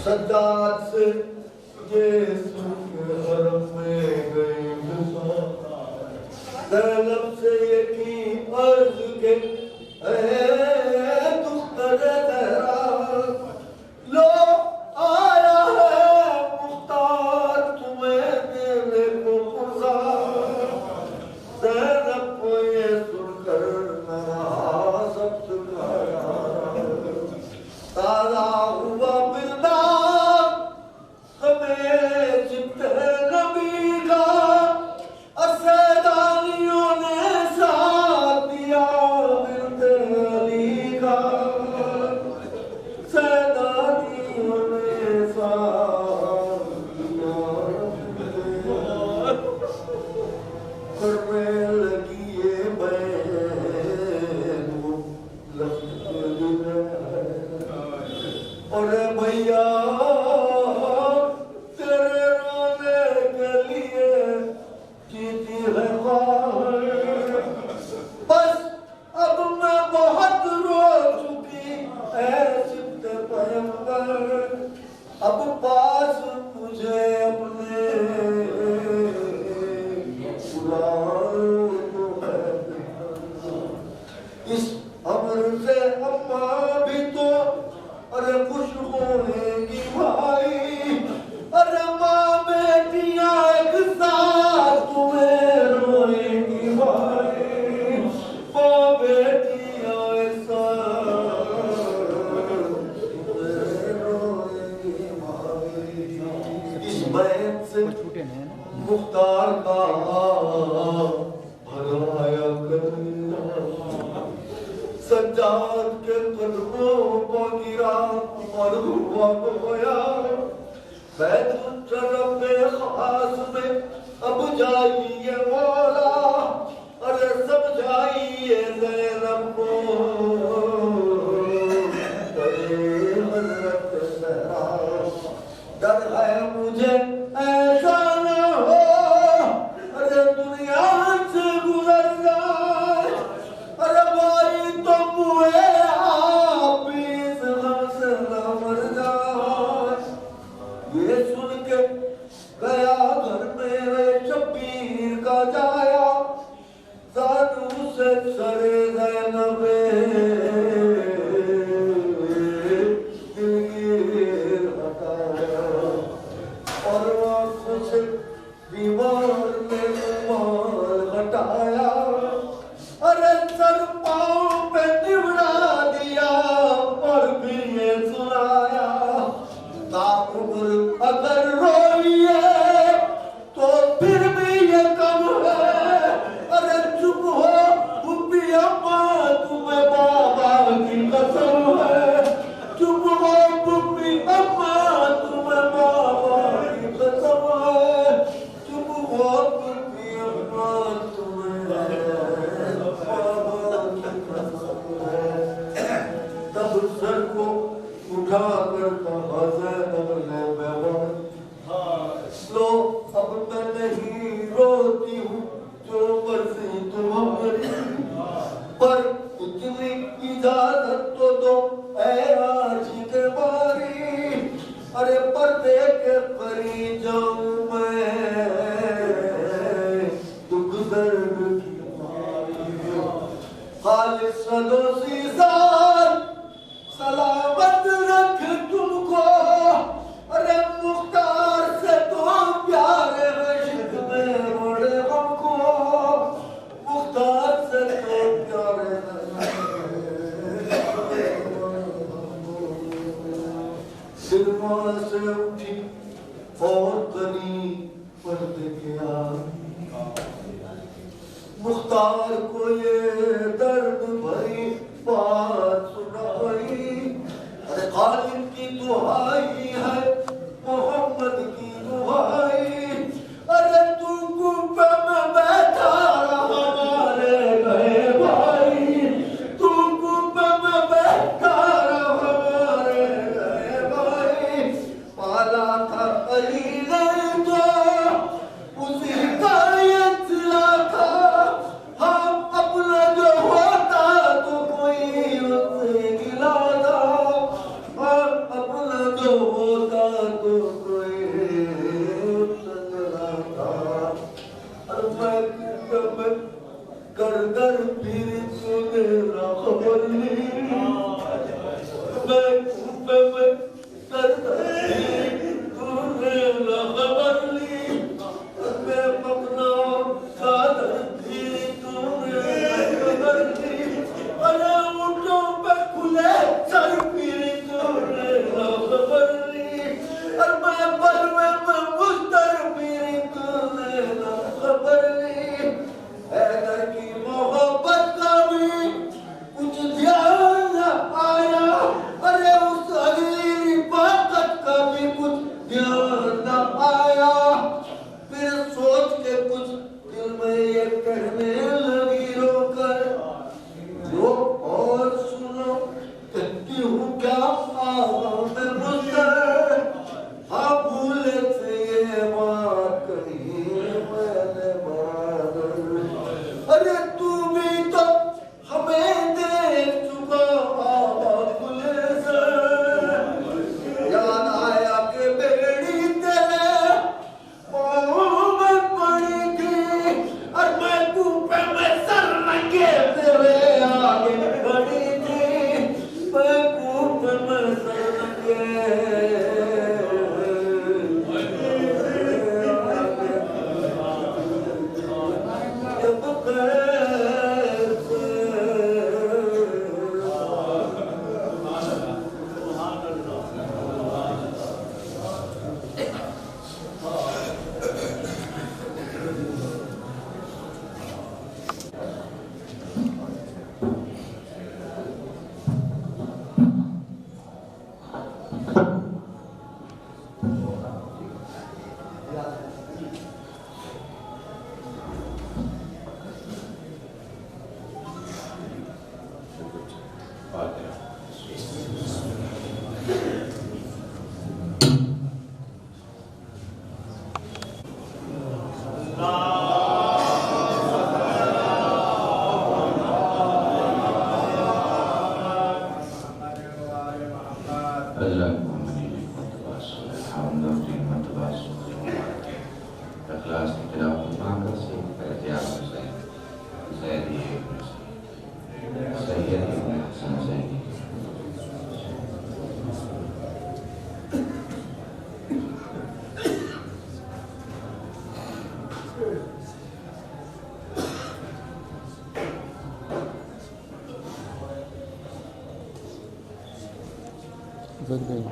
سجاد سے یسوع کے حرم میں گئی زینب سے یہ کی عرض کے اے دختر زہرا لو آیا ہے مختار تمہیں دینے کو پرزار زینب کو یہ سن کر نہ سب چکایا تازہ ہوا بلدار ہمیں جبت نبی کا اسیدانیوں نے ساتھ دیا بلد علی کا سیدانیوں نے ساتھ دیا کرنے لگی یہ بین اور بھیا تیرے رونے کے لیے جیتی ہے خواہش بس اب میں بہت رو چکی اے سبت پیغمبر اب پاس مجھے اپنے اس امر سے اماں بھی تو ارے خوش ہونے کی بھائی ارے ماں بیٹیاں ایک ساتھ تمہیں روئیں گی بھائی ماں بیٹیاں ایک ساتھ تمہیں روئیں گی بھائی اس بیت سے مختار کا بھرایا کرنا سجاد کے قدموں کو گرا اور ہوا گویا بیت الشرف خاص میں اب جائیے مولا ارے سب جائیے زینب کو اے حضرت زہرا ڈر ہے مجھے ایسا نہ ہو ارے دنیا سے گزر جائے ارے بھائی تم ہوئے آپ اس غم سے نہ مر جائے یہ سن کے گیا گھر میرے شبیر کا جایا زانو سے سرے زینب دلگیر ہٹایا اور آنکھوں سے بیمار نے رومال ہٹایا ارے سر پاؤں پہ نمڑا دیا اور پھر یہ سنایا تاعمر اگر روئیے تو پھر بھی یہ کم ہے ارے چپ ہو پھپھی اماں تمہیں بابا کی قسم ہے چپ ہو پھپھی اماں تمہیں بابا کی قسم ہے چپ ہو پھپھی اماں تمہیں بابا کی قسم ہے تب سر کو اٹھا کر کہا زینب نے بیوان لو اب میں نہیں روتی ہوں جو مرضی تمہاری پر اتنی اجازت تو دو اے آج کے باری ارے پردے کے پری جاؤں میں دکھ درد کی ماری خالص صدوسی سال سلامت رکھ تم کو ارے مختار سے تو پیارے عشق میں روڑے ہم کو مختار سے تو پیارے دل ماں سے اٹھی اور قریب پردے کیا مختار کو یہ درد بھری بات سنائی ارے خالد کی دعائی ہے محمد کی دعائی ارے تو کوفے میں بیٹھا رہا ہمارے گئے بھائی تو کوفے میں بیٹھا Good day.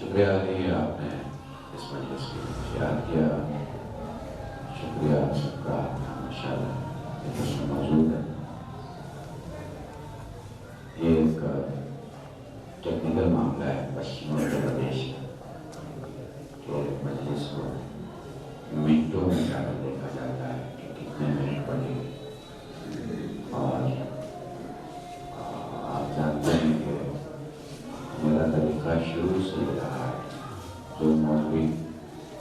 شکریہ علی، آپ نے اس مجلس کی یاد کیا. شکریہ سب کا ماشاء اللہ اس میں موجود ہے. یہ ایک ٹیکنیکل معاملہ ہے پشچم اتر پردیش کے مجلس کو منٹوں میں جا کر دیکھا جاتا ہے کہ کتنے منٹ پڑے. اور آپ جانتے ہیں کہ میرا طریقہ شروع سے رہا ہے. جو مولوی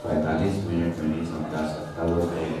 45 منٹ میں نہیں سمجھا سکتا وہ کہے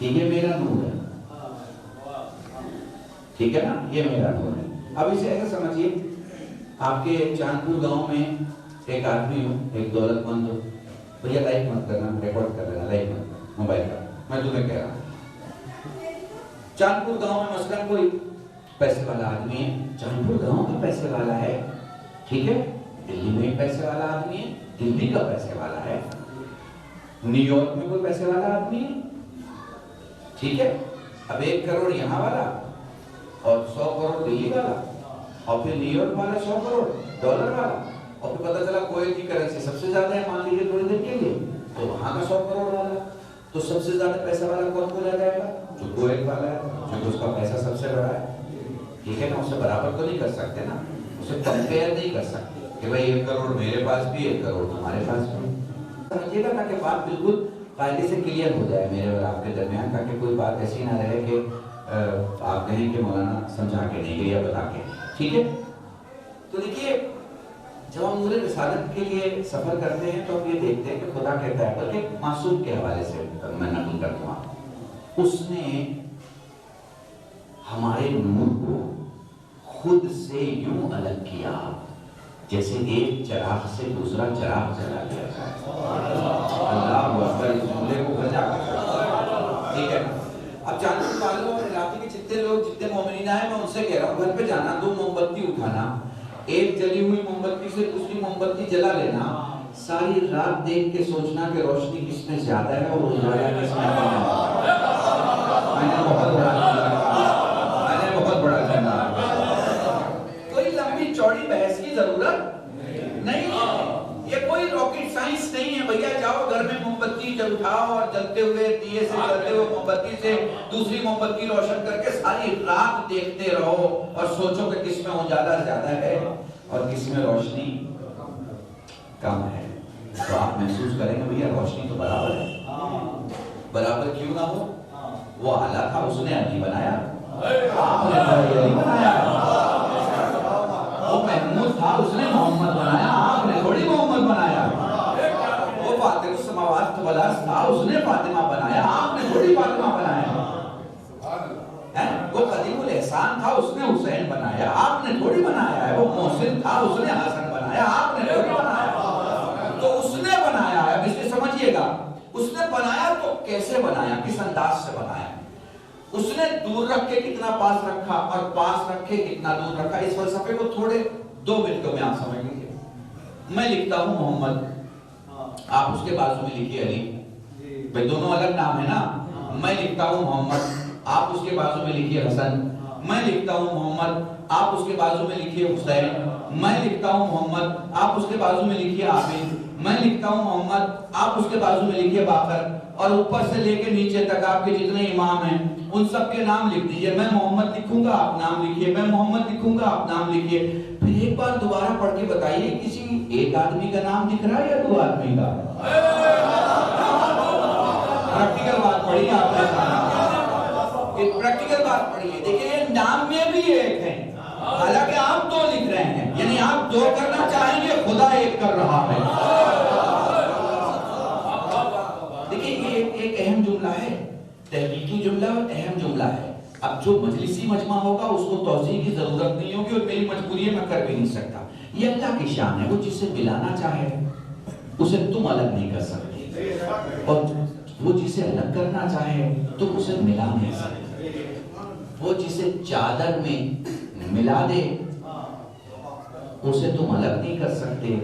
کہ یہ میرا نور ہے، ٹھیک ہے نا، یہ میرا نور ہے۔ اب اسے ایسا سمجھیے، آپ کے چاندپور گاؤں میں ایک آدمی ہو، ایک دولت مند ہو، بھیا لائک مت کرنا، ریکارڈ کر لینا، لائک مت موبائل پر، میں تمہیں کہہ رہا ہوں۔ چاندپور گاؤں میں مثلاً کوئی پیسے والا آدمی ہے، چاندپور گاؤں کا پیسے والا ہے، ٹھیک ہے، دلی میں پیسے والا آدمی ہے، دلی کا پیسے والا ہے، نیو یارک میں کوئی پیسے والا آدمی ہے، ٹھیک ہے، اب 1 کروڑ یہاں والا اور 100 کروڑ دلی والا، اور پھر نیو یارک والا 100 کروڑ ڈالر والا، اور پھر پتہ چلا کویت کی کرنسی سب سے زیادہ ہے، مان لیجیے تھوڑی دیر کے لیے، تو وہاں کا 100 کروڑ والا، تو سب سے زیادہ پیسہ والا کون بولا جائے گا؟ جو کویت والا ہے، کیونکہ اس کا پیسہ سب سے بڑا ہے، ٹھیک ہے نا، اسے برابر تو نہیں کر سکتے نا، اسے کمپیئر نہیں کر سکتے کہ بھائی 1 کروڑ میرے پاس بھی 1 کروڑ تمہارے پاس بھی، سمجھیے گا تاکہ بات بالکل قاعدے سے کلیئر ہو جائے میرے اور آپ کے درمیان، تاکہ کوئی بات ایسی نہ رہے کہ آپ کہیں کہ مولانا سمجھا کے نہیں گئے یا بتا کے، ٹھیک ہے۔ تو دیکھیے، جب ہم نور رسالت کے لیے سفر کرتے ہیں تو ہم یہ دیکھتے ہیں کہ خدا کہتا ہے، بلکہ معصوم کے حوالے سے میں نقل کرتا ہوں، اس نے ہمارے نور کو خود سے یوں الگ کیا جیسے ایک چراغ سے دوسرا چراغ جلا دیا جائے۔ اللہ اکبر، اس جملے کو بجا کر، ٹھیک ہے۔ اب چاندپور والوں اور علاقے کے جتنے لوگ، جتنے مومنین آئے، میں ان سے کہہ رہا ہوں گھر پہ جانا، 2 موم بتی اٹھانا، ایک جلی ہوئی موم بتی سے دوسری موم بتی جلا لینا، ساری رات دیکھ کے سوچنا کہ روشنی کس میں زیادہ ہے اور اجالا کس میں کم ہے۔ میں نے بہت بڑا جھنڈا، کوئی لمبی چوڑی بحث کی ضرورت نہیں ہے، یہ کوئی راکٹ سائنس نہیں ہے بھیا، جاؤ گھر میں موم بتی جب اٹھاؤ اور جلتے ہوئے دیے سے جلتے ہوئے موم بتی سے دوسری موم بتی روشن کر کے ساری رات دیکھتے رہو اور سوچو کہ کس میں اجالا زیادہ ہے اور کس میں روشنی کم ہے، تو آپ محسوس کریں گے بھیا روشنی تو برابر ہے، برابر کیوں نہ ہو، وہ اعلیٰ تھا، اس نے علی بنایا، آپ نے علی بنایا، وہ محمود تھا، اس نے محمد بنایا، آپ نے تھوڑی محمد بنایا، وہ فاطر السماوات والارض تھا، اس نے فاطمہ بنایا، آپ نے تھوڑی فاطمہ بنایا، وہ قدیم الاحسان تھا، اس نے حسین بنایا، آپ نے تھوڑی بنایا ہے، وہ محسن تھا، اس نے حسن بنایا، آپ نے تھوڑی بنایا، تو اس نے بنایا ہے، اب اسے سمجھیے گا، اس نے بنایا تو کیسے بنایا، کس انداز سے بنایا، اس نے دور رکھ کے کتنا پاس رکھا اور پاس رکھ کے کتنا دور رکھا، اس فلسفے کو تھوڑے 2 منٹوں میں آپ سمجھ لیجیے۔ میں لکھتا ہوں محمد، آپ اس کے بازو میں لکھیے علی، بھئی دونوں الگ نام ہے نا، میں لکھتا ہوں محمد، آپ اس کے بازو میں لکھیے حسن، میں لکھتا ہوں محمد، آپ اس کے بازو میں لکھیے حسین، میں لکھتا ہوں محمد، آپ اس کے بازو میں لکھیے عابد، میں لکھتا ہوں محمد، آپ اس کے بازو میں لکھیے باقر، اور اوپر سے لے کے نیچے تک آپ کے جتنے امام ہیں ان سب کے نام لکھ دیجئے، میں محمد لکھوں گا آپ نام لکھیے، میں محمد لکھوں گا آپ نام لکھیے، پھر ایک بار دوبارہ پڑھ کے بتائیے کسی ایک آدمی کا نام لکھ رہا ہے یا 2 آدمی کا؟ پریکٹیکل بات پڑھیے آپ نے، پریکٹیکل بات پڑھیے، دیکھیں نام میں بھی ایک ہے، حالانکہ آپ 2 لکھ رہے ہیں، یعنی آپ 2 کرنا چاہیں گے، خدا 1 کر رہا ہے۔ دیکھیں یہ ایک اہم جملہ ہے، تحقیقی جملہ اور اہم جملہ ہے، اب جو مجلسی مجمع ہوگا اس کو توضیح کی ضرورت نہیں ہوگی اور میری مجبوری ہے، میں کر بھی نہیں سکتا، یہ اللہ کی شان ہے، وہ جسے ملانا چاہے اسے تم الگ نہیں کر سکتے، اور وہ جسے الگ کرنا چاہے تم اسے ملا نہیں سکتے، وہ جسے چادر میں ملا دے اسے تم الگ نہیں کر سکتے،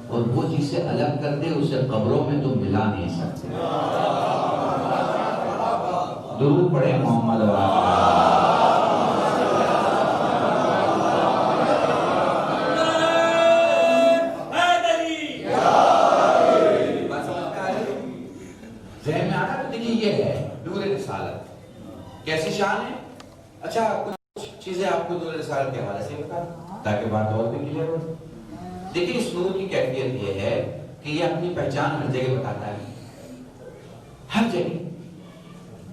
اور وہ جسے الگ کر دے اسے قبروں میں تم ملا نہیں سکتے۔ درود پڑھیں محمد و ذہن میں آنا، تو دیکھیے یہ ہے نور رسالت کیسی شان ہے۔ اچھا کچھ چیزیں آپ کو نور رسالت کے حوالے سے بتا تاکہ بات اور بھی کلیئر ہو۔ دیکھیں اس نور کی کیفیت یہ ہے کہ یہ اپنی پہچان ہر جگہ بتاتا ہے، ہر جگہ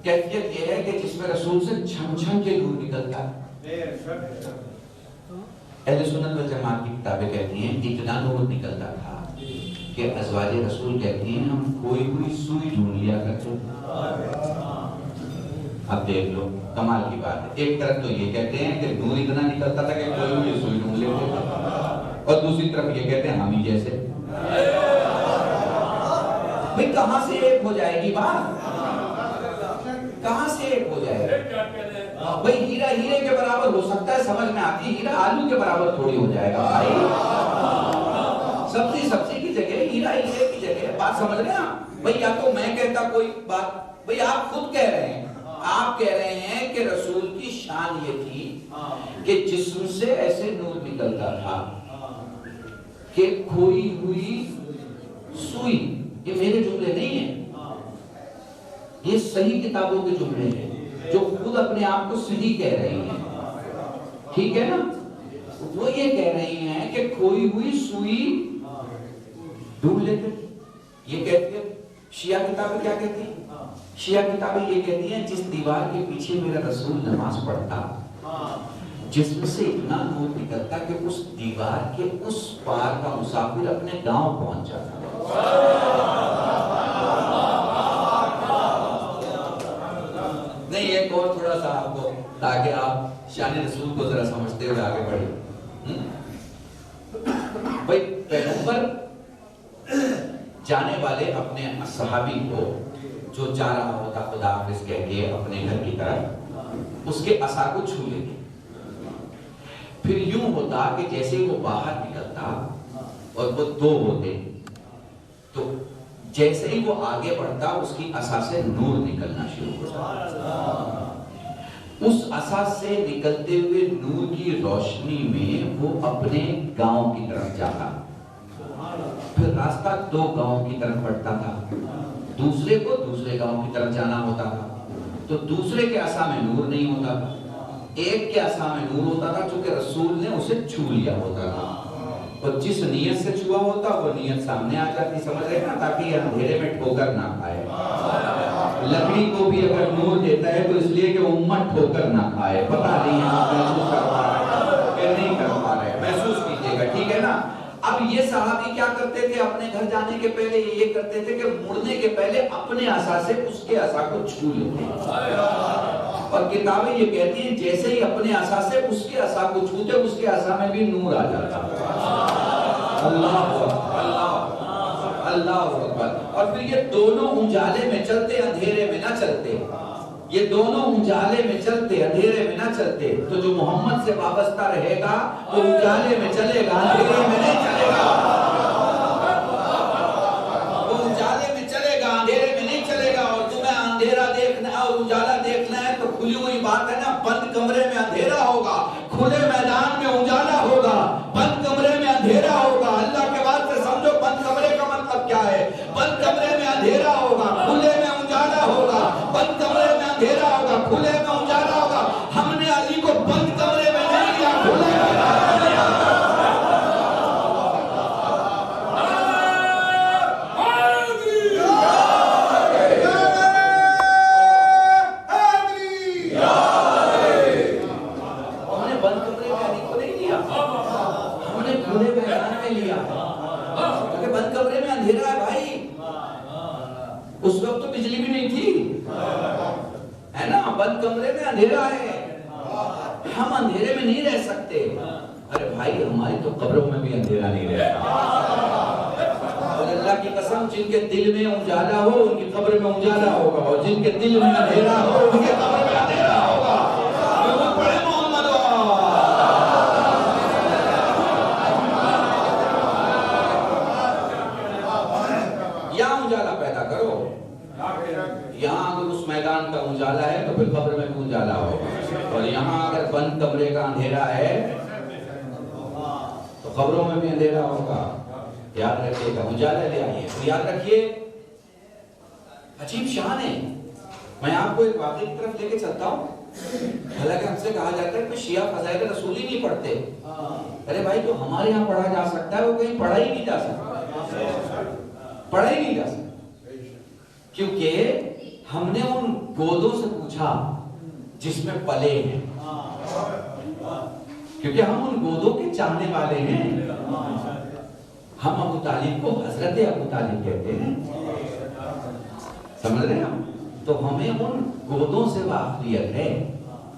کیفیت یہ ہے کہ جس میں رسول سے چھم چھم کے نور نکلتا ہے۔ اہل سنت والجماعت کی کتابیں کہتی ہیں اتنا نور نکلتا تھا کہ ازواج رسول کہتی ہیں ہم کوئی کوئی سوئی ڈھونڈ لیا کرتے، اب دیکھ لو کمال کی بات ہے، ایک طرف تو یہ کہتے ہیں کہ نور اتنا نکلتا تھا کہ کوئی بھی سوئی ڈھونڈ لیتے تھے، اور دوسری طرف یہ کہتے ہیں ہم ہی جیسے۔ بھئی کہاں سے ایک ہو جائے گی بات؟ کہاں سے ایک ہو جائے گا؟ بھئی ہیرا ہیرے کے برابر ہو سکتا ہے، سمجھ میں آتی، ہیرا آلو کے برابر تھوڑی ہو جائے گا بھائی۔ سبزی سبزی کی جگہ، ہیرا ہیرے کی جگہ، بات سمجھ رہے ہیں آپ؟ بھئی یا تو میں کہتا کوئی بات، بھئی آپ خود کہہ رہے ہیں، آپ کہہ رہے ہیں کہ رسول کی شان یہ تھی کہ جسم سے ایسے نور نکلتا تھا کہ کھوئی ہوئی سوئی۔ یہ میرے جملے نہیں ہیں، یہ صحیح کتابوں کے جملے ہیں جو خود اپنے آپ کو صحیح کہہ رہی ہیں، ٹھیک ہے نا؟ وہ یہ کہہ رہی ہیں کہ کھوئی ہوئی سوئی ڈھونڈ لیتے۔ یہ کہتی ہے شیعہ کتابیں کیا کہتی ہیں؟ شیعہ کتابیں یہ کہتی ہیں جس دیوار کے پیچھے میرا رسول نماز پڑھتا جسم سے اتنا نور نکلتا کہ اس دیوار کے اس پار کا مسافر اپنے گاؤں پہنچ جاتا۔ نہیں ایک اور تھوڑا سا آپ کو، تاکہ آپ شان رسول کو ذرا سمجھتے ہوئے آگے بڑھیں۔ بھائی پیغمبر جانے والے اپنے صحابی کو جو جا رہا ہوتا خدا حافظ کہہ کے اپنے گھر کی طرف، اس کے عصا کو چھو لیتے، پھر یوں ہوتا کہ جیسے وہ باہر نکلتا اور وہ دو ہوتے تو جیسے ہی وہ آگے بڑھتا اس کی عصا سے نور نکلنا شروع ہو جاتا، اس عصا سے نکلتے ہوئے نور کی روشنی میں وہ اپنے گاؤں کی طرف جاتا، پھر راستہ دو گاؤں کی طرف بڑھتا تھا، دوسرے کو دوسرے گاؤں کی طرف جانا ہوتا تھا، تو دوسرے کے عصا میں نور نہیں ہوتا تھا، ایک کے عصا میں نور ہوتا تھا چونکہ رسول نے اسے چھو لیا ہوتا تھا، اور جس نیت سے چھوا ہوتا وہ نیت سامنے آ جاتی، سمجھ رہے نا، تاکہ یہ اندھیرے میں ٹھوکر نہ کھائے۔ لکڑی کو بھی اگر نور دیتا ہے تو اس لیے کہ امت ٹھوکر نہ کھائے۔ پتہ نہیں آپ محسوس کر پا رہے ہیں کہ نہیں کر پا رہے، محسوس کیجئے گا، ٹھیک ہے نا؟ اب یہ صحابی کیا کرتے تھے؟ اپنے گھر جانے کے پہلے یہ کرتے تھے کہ مڑنے کے پہلے اپنے عصا سے اس کے عصا کو چھو لیتے، اور کتابیں یہ کہتی ہیں جیسے ہی اپنے عصا سے اس کے عصا کو چھوتے اس کے عصا میں بھی نور آ جاتا۔ اللہ اللہ اکبر۔ اور پھر یہ دونوں اجالے میں چلتے، اندھیرے میں نہ چلتے، یہ دونوں اجالے میں چلتے، اندھیرے میں نہ چلتے، تو جو محمد سے وابستہ رہے گا وہ اجالے میں چلے گا، اندھیرے میں نہیں چلے گا، وہ اجالے میں چلے گا، اندھیرے میں نہیں چلے گا۔ اور تمہیں اندھیرا دیکھنا ہے اور اجالا دیکھنا ہے تو کھلی ہوئی بات ہے نا، بند کمرے میں اندھیرا ہوگا، کھلے میدان میں اجالا ہوگا، بند کمرے میں اندھیرا ہوگا۔ اللہ کے بات سے سمجھو بند کمرے کا مطلب کیا ہے؟ بند کمرے میں اندھیرا ہوگا، کھلے میں اجالا ہوگا، بند کمرے میں اندھیرا ہوگا، کھلے میں اجالا ہوگا۔ ہم نے علی کو بند کمرے میں نہیں لیا، کھلے میں لیا۔ اس وقت تو بجلی بھی نہیں تھی، ہے نا، بند کمرے میں اندھیرا ہے، ہم اندھیرے میں نہیں رہ سکتے۔ ارے بھائی ہماری تو قبروں میں بھی اندھیرا نہیں رہتا، اور اللہ کی قسم جن کے دل میں اجالا ہو ان کی قبر میں اجالا ہوگا، اور جن کے دل میں اندھیرا ہو ان کے قبر میں اندھیرا ہوگا۔ بڑے محمد یہاں اجالا پیدا کرو، یہاں اگر اس میدان کا اجالا ہے تو پھر قبر میں بھی اجالا ہوگا، اور یہاں اگر بند کمرے کا اندھیرا ہے تو قبروں میں بھی اندھیرا ہوگا۔ یاد رکھیے گا، اجالا لے آئیے۔ یاد رکھیے عجیب شان ہے۔ میں آپ کو ایک واقعے کی طرف لے کے چلتا ہوں، حالانکہ ہم سے کہا جاتا ہے کہ شیعہ فضائل رسول ہی نہیں پڑھتے۔ ارے بھائی جو ہمارے یہاں پڑھا جا سکتا ہے وہ کہیں پڑھا ہی نہیں جا سکتا، پڑھا ہی نہیں جا سکتا، کیونکہ ہم نے ان گودوں سے پوچھا جس میں پلے ہیں، کیونکہ ہم ان گودوں کے چاہنے والے ہیں۔ ہم ابو طالب کو حضرت ابو طالب کہتے ہیں، سمجھ رہے ہیں ہم؟ تو ہمیں ان گودوں سے واقفیت ہے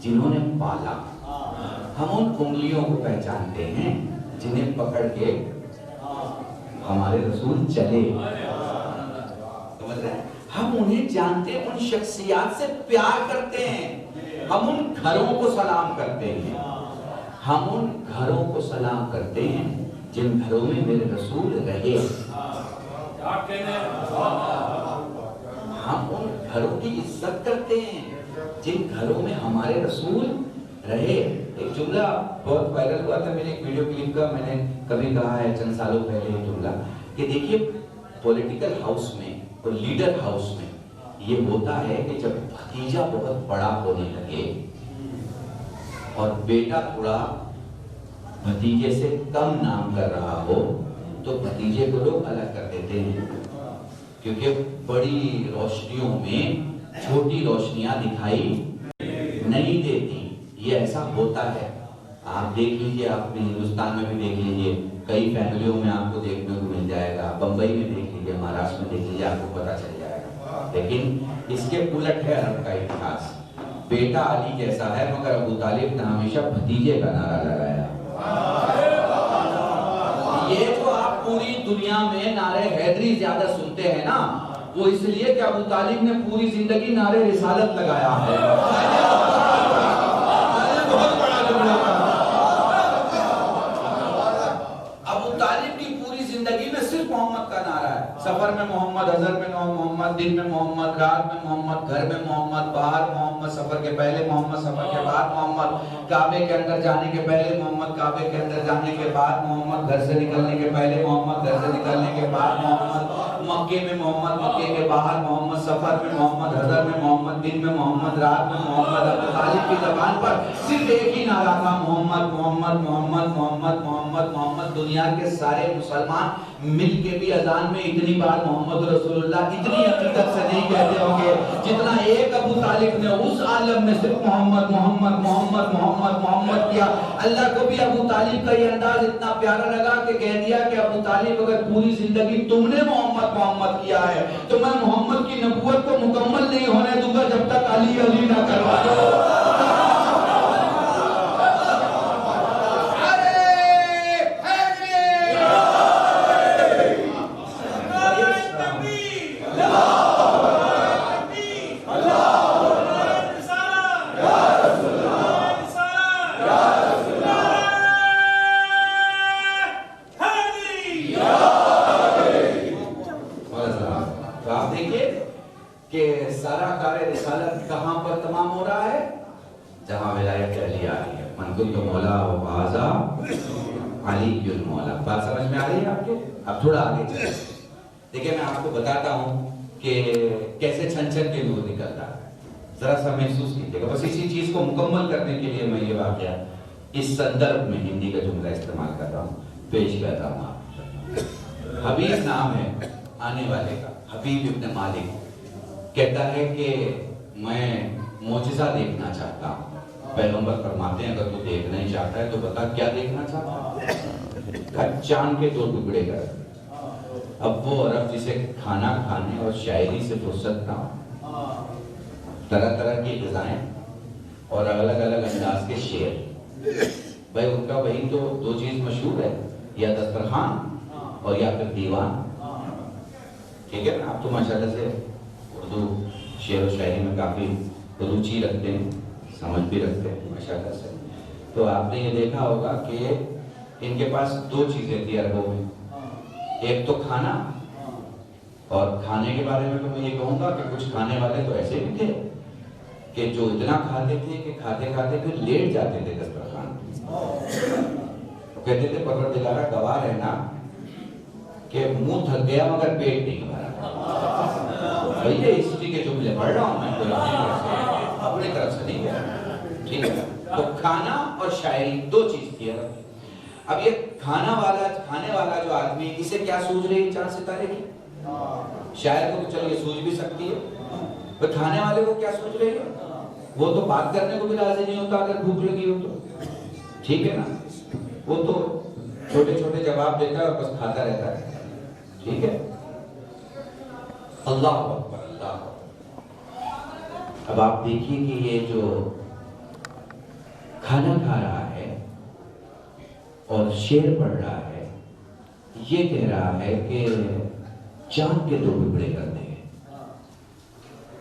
جنہوں نے پالا. ہم ان انگلیوں کو پہچانتے ہیں جنہیں پکڑ کے ہمارے رسول چلے. ہم انہیں جانتے ہیں, ان شخصیات سے پیار کرتے ہیں. ہم ان گھروں کو سلام کرتے ہیں, ہم ان گھروں کو سلام کرتے ہیں جن گھروں میں میرے رسول رہے. ہم ان گھروں کی عزت کرتے ہیں جن گھروں میں ہمارے رسول رہے. ایک جملہ بہت وائرل ہوا تھا میرے ایک ویڈیو کلپ کا, میں نے کبھی کہا ہے چند سالوں پہلے یہ جملہ کہ دیکھیے پولیٹیکل ہاؤس میں اور لیڈر ہاؤس میں یہ ہوتا ہے کہ جب بھتیجا بہت بڑا ہونے لگے اور بیٹا تھوڑا بھتیجے سے کم نام کر رہا ہو تو بھتیجے کو لوگ الگ کر دیتے ہیں, کیونکہ بڑی روشنیوں میں چھوٹی روشنیاں دکھائی نہیں دیتی. یہ ایسا ہوتا ہے. آپ دیکھ لیجئے, آپ ہندوستان میں بھی دیکھ لیجئے, کئی فیملیوں میں آپ کو دیکھنے کو مل جائے گا. بمبئی میں دیکھ لیجئے, مہاراشٹر میں دیکھ لیجئے, آپ کو پتا چل جائے گا. لیکن اس کے الٹ ہے عرب کا اتہاس. بیٹا علی جیسا ہے مگر ابو طالب نے ہمیشہ بھتیجے کا نعرہ لگایا. یہ جو آپ پوری دنیا میں نعرے حیدری زیادہ سنتے ہیں نا, وہ اس لیے کہ ابو طالب نے پوری زندگی نعرے رسالت لگایا ہے. ابو طالب کی پوری زندگی میں صرف محمد کا نعرہ ہے. سفر میں محمد, حضر میں محمد, دن میں محمد, رات میں محمد, گھر میں محمد, باہر محمد, سفر کے پہلے محمد, سفر کے بعد محمد, کعبے کے اندر جانے کے پہلے محمد, کعبے کے اندر جانے کے بعد محمد, گھر سے نکلنے کے پہلے محمد, گھر سے نکلنے کے بعد محمد, مکے میں محمد, مکے کے باہر محمد, سفر میں محمد, حضر میں محمد, دن میں محمد, رات میں محمد. ابو طالب کی زبان پر صرف ایک ہی نعرہ تھا, محمد محمد محمد محمد محمد محمد. دنیا کے سارے مسلمان مل کے بھی اذان میں اتنی بار محمد رسول اللہ اتنی حقیقت سے نہیں کہتے ہوں گے جتنا ایک ابو طالب نے اس عالم میں صرف محمد محمد محمد محمد محمد کیا. اللہ کو بھی ابو طالب کا یہ انداز اتنا پیارا لگا کہ کہہ دیا کہ ابو طالب اگر پوری زندگی تم نے محمد محمد کیا ہے تو میں محمد کی نبوت کو مکمل نہیں ہونے دوں گا جب تک علی علی نہ کروا دو. بات سمجھ میں آ رہی ہے آپ کے؟ اب تھوڑا آگے چلیں. دیکھیں میں آپ کو بتاتا ہوں کہ کیسے چھن چھن کے نور نکلتا ہے, ذرا سا محسوس کیجیے گا. بس اسی چیز کو مکمل کرنے کے لیے میں یہ واقعہ اس سندرب میں ہندی کا جملہ استعمال کر رہا ہوں, پیش کرتا ہوں آپ. حبیب نام ہے آنے والے کا, حبیب ابن مالک کہتا ہے کہ میں معجزہ دیکھنا چاہتا ہوں. پیغمبر فرماتے ہیں اگر تو دیکھنا ہی چاہتا ہے تو بتا کیا دیکھنا چاہتا ہے. چاند کے 2 ٹکڑے کر. اب وہ عرب جسے کھانا کھانے اور شاعری سے فرصت نہ ہو, طرح طرح کی غذائیں اور الگ الگ انداز کے شعر, بھائی ان کا وہی تو 2 چیز مشہور ہے, یا دسترخوان اور یا پھر دیوان. ٹھیک ہے نا, آپ تو ماشاءاللہ سے اردو شعر و شاعری میں کافی روچی رکھتے ہیں, سمجھ بھی رکھتے ہیں ماشاءاللہ سے. تو آپ نے یہ دیکھا ہوگا کہ ان کے پاس 2 چیزیں تھی عربوں میں, ایک تو کھانا, اور کھانے کے بارے میں تو میں یہ کہوں گا کہ کچھ کھانے والے تو ایسے بھی تھے کہ جو اتنا کھاتے تھے کہ کھاتے کھاتے پھر لیٹ جاتے تھے دسترخوان. کہتے تھے پروردگارہ گواہ رہنا کہ منہ تھک گیا مگر پیٹ نہیں بھرا. بھئی ہسٹری کے جملے پڑھ رہا ہوں میں, کوئی اپنی طرف سے نہیں کہہ. ٹھیک ہے, تو کھانا اور شاعری 2 چیز تھی. اب یہ کھانے والا جو آدمی, اسے کیا سوچ رہی ہے چاند ستارے کی؟ شاعر کو تو چلو یہ سوچ بھی سکتی ہے, پر کھانے والے کو کیا سوچ رہی ہے؟ وہ تو بات کرنے کو بھی راضی نہیں ہوتا اگر بھوک لگی ہو تو. ٹھیک ہے نا, وہ تو چھوٹے چھوٹے جواب دیتا ہے اور بس کھاتا رہتا ہے. ٹھیک ہے, اللہ اکبر اللہ اکبر. اب آپ دیکھیے کہ یہ جو کھانا کھا رہا ہے اور شعر پڑھ رہا ہے، یہ کہہ رہا ہے کہ چاند کے 2 ٹکڑے کر دیں گے۔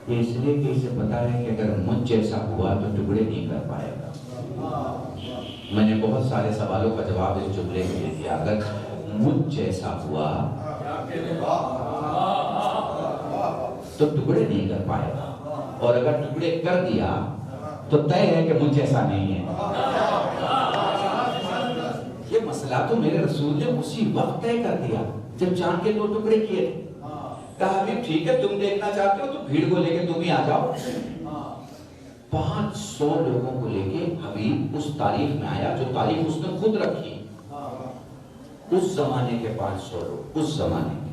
یہ اس لیے کہ اسے پتا ہے کہ اگر مجھ جیسا ہوا تو ٹکڑے نہیں کر پائے گا۔ میں نے بہت سارے سوالوں کا جواب اس جملے کے لیے دیا، اگر مجھ جیسا ہوا تو ٹکڑے نہیں کر پائے گا، اور اگر ٹکڑے کر دیا تو طے ہے کہ مجھ جیسا نہیں ہے۔ یہ مسئلہ تو میرے رسول نے اسی وقت طے کر دیا جب چاند کے 2 ٹکڑے کیے تھے۔ کہا بھی ٹھیک ہے، تم دیکھنا چاہتے ہو تو بھیڑ کو لے کے تم ہی آ جاؤ۔ 500 لوگوں کو لے کے حبیب اس تاریخ میں آیا جو تاریخ اس نے خود رکھی۔ اس زمانے کے 500 لوگ، اس زمانے کے،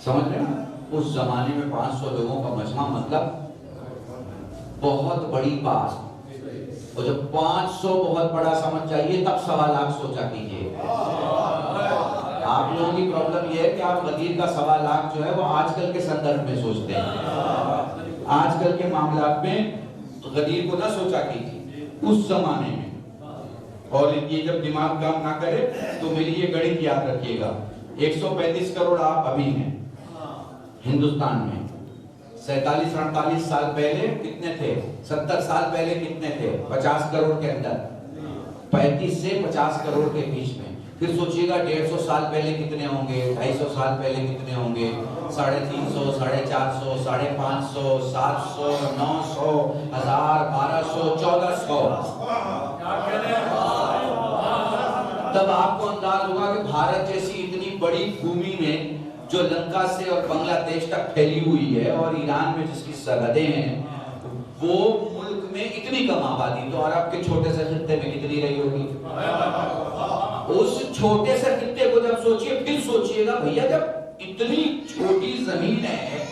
سمجھ رہے ہیں؟ اس زمانے میں 500 لوگوں کا مجمع، مطلب بہت بڑی بات۔ اور جب 500 بہت بڑا سمجھ جائیے تب 1.25 لاکھ سوچا کیجئے۔ آپ لوگوں کی پرابلم یہ ہے کہ آپ غدیر کا 1.25 لاکھ جو ہے وہ آج کل کے سندرب میں سوچتے ہیں، آج کل کے معاملات میں غدیر کو نہ سوچا کیجئے، اس زمانے میں۔ اور یہ جب دماغ کام نہ کرے تو میری یہ گڑت یاد رکھیے گا، 135 کروڑ آپ ابھی ہیں ہندوستان میں، 47-48 سال پہلے کتنے تھے؟ 70 سال پہلے کتنے تھے؟ 50 کروڑ کے اندر، 35 سے 50 کروڑ کے بیچ میں۔ پھر سوچئے گا 150 سال پہلے کتنے ہوں گے، 250 سال پہلے کتنے ہوں گے، 350, 450, 550, 700, 900, 1000, 1200, 1400۔ تب آپ کو انداز ہوگا کہ بھارت جیسی اتنی بڑی بھومی میں جو لنکا سے اور بنگلہ دیش تک پھیلی ہوئی ہے، اور ایران میں جس کی سرحدیں ہیں، وہ ملک میں اتنی کم آبادی تو عرب کے چھوٹے سے خطے میں کتنی رہی ہوگی؟ اس چھوٹے سے خطے کو جب سوچئے، پھر سوچئے گا بھیا جب اتنی چھوٹی زمین ہے،